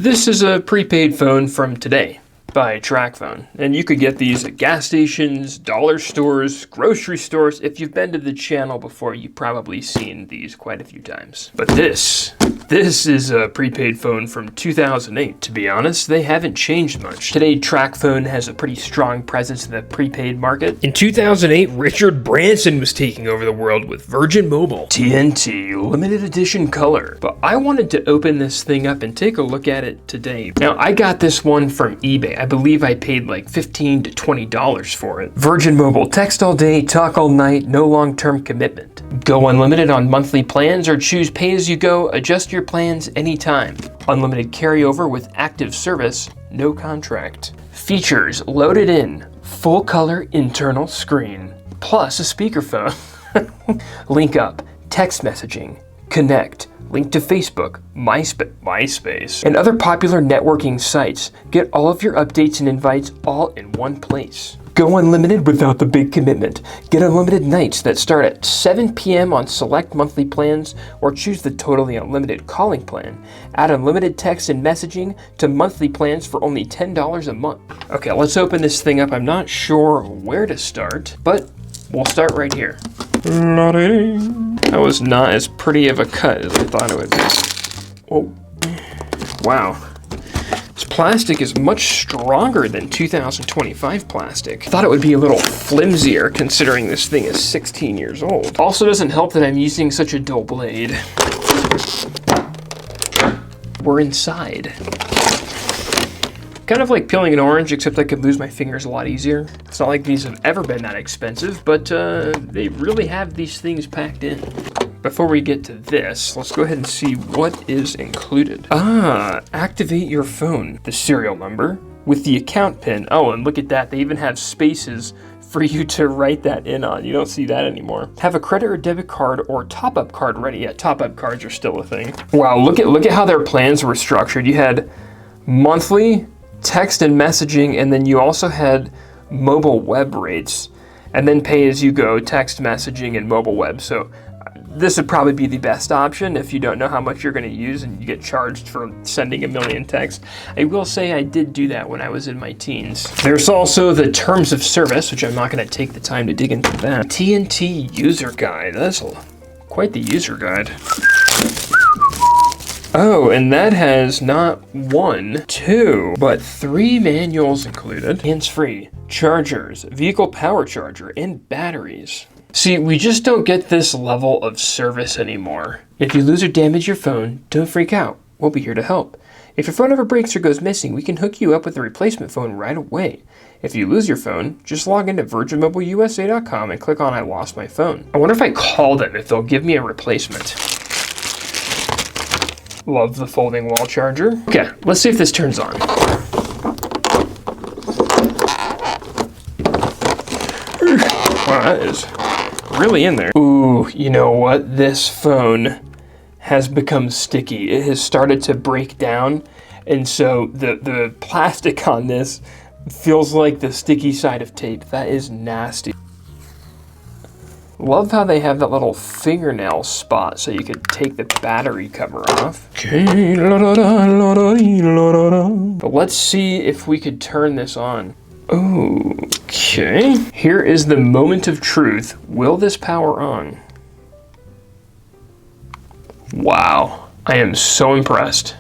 This is a prepaid phone from today by TrackPhone, and you could get these at gas stations, dollar stores, grocery stores. If you've been to the channel before, you've probably seen these quite a few times. But this is a prepaid phone from 2008. To be honest, they haven't changed much. Today, TrackPhone has a pretty strong presence in the prepaid market. In 2008, Richard Branson was taking over the world with Virgin Mobile. TNT, limited edition color. But I wanted to open this thing up and take a look at it today. Now, I got this one from eBay. I believe I paid like $15 to $20 for it. Virgin Mobile, text all day, talk all night, no long-term commitment. Go unlimited on monthly plans or choose pay-as-you-go, adjust your plans anytime. Unlimited carryover with active service, no contract. Features loaded in, full color internal screen, plus a speakerphone. Link up, text messaging, connect, link to Facebook, MySpace, and other popular networking sites. Get all of your updates and invites all in one place. Go unlimited without the big commitment. Get unlimited nights that start at 7 p.m. on select monthly plans, or choose the totally unlimited calling plan. Add unlimited text and messaging to monthly plans for only $10 a month. Okay, let's open this thing up. I'm not sure where to start, but we'll start right here. That was not as pretty of a cut as I thought it would be. Oh, wow. This plastic is much stronger than 2025 plastic. I thought it would be a little flimsier considering this thing is 16 years old. Also doesn't help that I'm using such a dull blade. We're inside. Kind of like peeling an orange, except I could lose my fingers a lot easier. It's not like these have ever been that expensive, but they really have these things packed in. Before we get to this, let's go ahead and see what is included. Activate your phone. The serial number with the account pin. Oh, and look at that. They even have spaces for you to write that in on. You don't see that anymore. Have a credit or debit card or top-up card ready. Yeah, top-up cards are still a thing. Wow, look at how their plans were structured. You had monthly, text and messaging, and then you also had mobile web rates, and then pay-as-you-go, text messaging, and mobile web. So this would probably be the best option if you don't know how much you're going to use and you get charged for sending a million texts. I will say I did do that when I was in my teens. There's also the terms of service, which I'm not going to take the time to dig into that. TNT user guide. That's quite the user guide. Oh, and that has not 1, 2, but 3 manuals included. Hands-free, chargers, vehicle power charger, and batteries. See, we just don't get this level of service anymore. If you lose or damage your phone, don't freak out. We'll be here to help. If your phone ever breaks or goes missing, we can hook you up with a replacement phone right away. If you lose your phone, just log into virginmobileusa.com and click on I lost my phone. I wonder if I call them if they'll give me a replacement. Love the folding wall charger. Okay, let's see if this turns on. Wow, that is really in there. Ooh, you know what? This phone has become sticky. It has started to break down, and so the plastic on this feels like the sticky side of tape. That is nasty. Love how they have that little fingernail spot so you could take the battery cover off. Okay, but let's see if we could turn this on. Okay, here is the moment of truth. Will this power on? Wow, I am so impressed.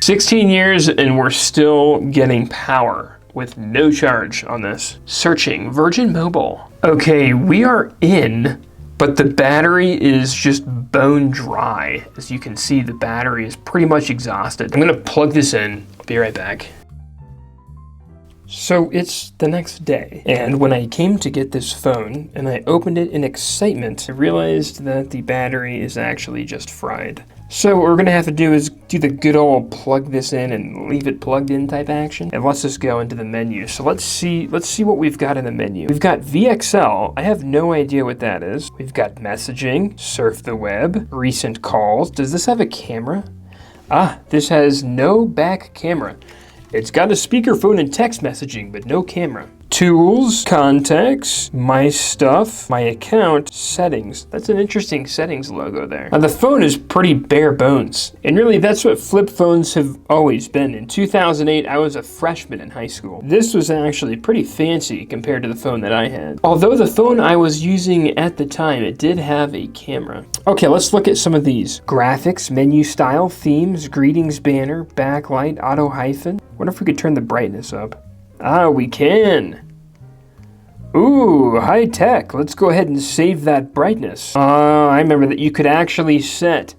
16 years and we're still getting power with no charge on this. Searching Virgin Mobile. Okay, we are in, but the battery is just bone dry. As you can see, the battery is pretty much exhausted. I'm gonna plug this in. I'll be right back. So it's the next day, and when I came to get this phone and I opened it in excitement, I realized that the battery is actually just fried. So what we're gonna have to do is do the good old plug this in and leave it plugged in type action. And let's just go into the menu. So let's see what we've got in the menu. We've got VXL. I have no idea what that is. We've got messaging, surf the web, recent calls. Does this have a camera? Ah, this has no back camera. It's got a speakerphone and text messaging, but no camera. Tools, contacts, my stuff, my account, settings. That's an interesting settings logo there. Now the phone is pretty bare bones. And really that's what flip phones have always been. In 2008, I was a freshman in high school. This was actually pretty fancy compared to the phone that I had. Although the phone I was using at the time, it did have a camera. Okay, let's look at some of these. Graphics, menu style, themes, greetings banner, backlight, auto hyphen. Wonder if we could turn the brightness up. Ah, we can. Ooh, high tech. Let's go ahead and save that brightness. I remember that you could actually set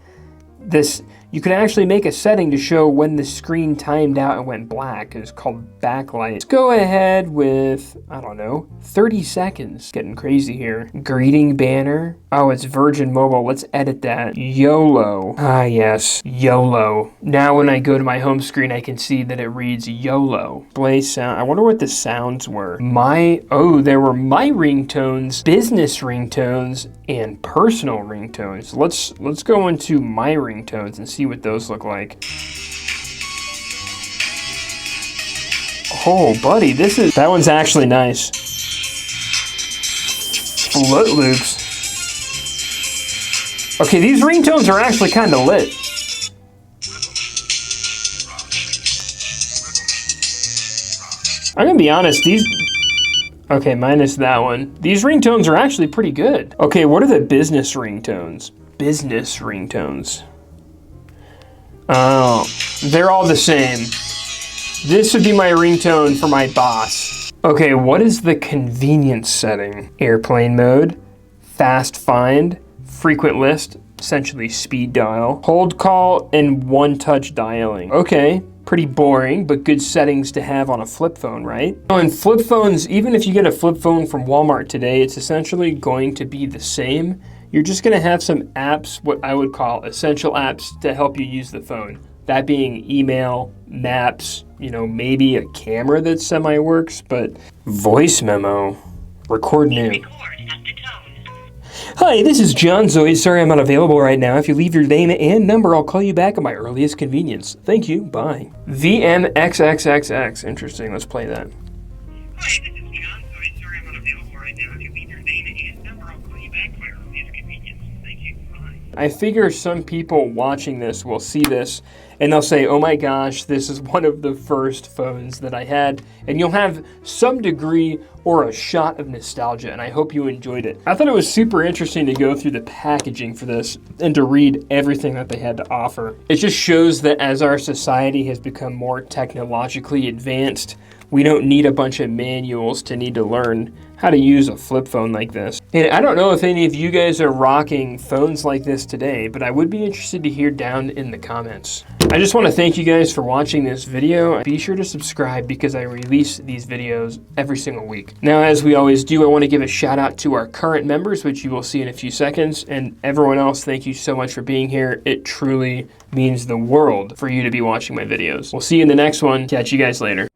this. You could actually make a setting to show when the screen timed out and went black. It's called backlight. Let's go ahead with, I don't know, 30 seconds. Getting crazy here. Greeting banner. Oh, it's Virgin Mobile. Let's edit that. YOLO. Ah, yes. YOLO. Now when I go to my home screen, I can see that it reads YOLO. Play sound. I wonder what the sounds were. There were my ringtones, business ringtones, and personal ringtones. Let's go into my ringtones and see what those look like. Oh, buddy, that one's actually nice. Float Loops. Okay, these ringtones are actually kind of lit. I'm gonna be honest, okay, minus that one. These ringtones are actually pretty good. Okay, what are the business ringtones? Business ringtones. Oh, they're all the same. This would be my ringtone for my boss. Okay, what is the convenience setting? Airplane mode, fast find, frequent list, essentially speed dial, hold call, and one-touch dialing. Okay, pretty boring, but good settings to have on a flip phone, right? And flip phones, even if you get a flip phone from Walmart today, it's essentially going to be the same. You're just gonna have some apps, what I would call essential apps to help you use the phone. That being email, maps, maybe a camera that semi-works, but voice memo, record new. Hi, this is John Zoid. Sorry I'm not available right now. If you leave your name and number, I'll call you back at my earliest convenience. Thank you, bye. VMXXXX, interesting, let's play that. Hi, this is John Zoid. Sorry I'm not available right now. If you leave your name and number, I'll call you back at my earliest convenience. Thank you, bye. I figure some people watching this will see this and they'll say, oh my gosh, this is one of the first phones that I had. And you'll have some degree or a shot of nostalgia, and I hope you enjoyed it. I thought it was super interesting to go through the packaging for this and to read everything that they had to offer. It just shows that as our society has become more technologically advanced, we don't need a bunch of manuals to need to learn how to use a flip phone like this. And I don't know if any of you guys are rocking phones like this today, but I would be interested to hear down in the comments. I just want to thank you guys for watching this video. Be sure to subscribe because I release these videos every single week. Now, as we always do, I want to give a shout out to our current members, which you will see in a few seconds, and everyone else, thank you so much for being here. It truly means the world for you to be watching my videos. We'll see you in the next one. Catch you guys later.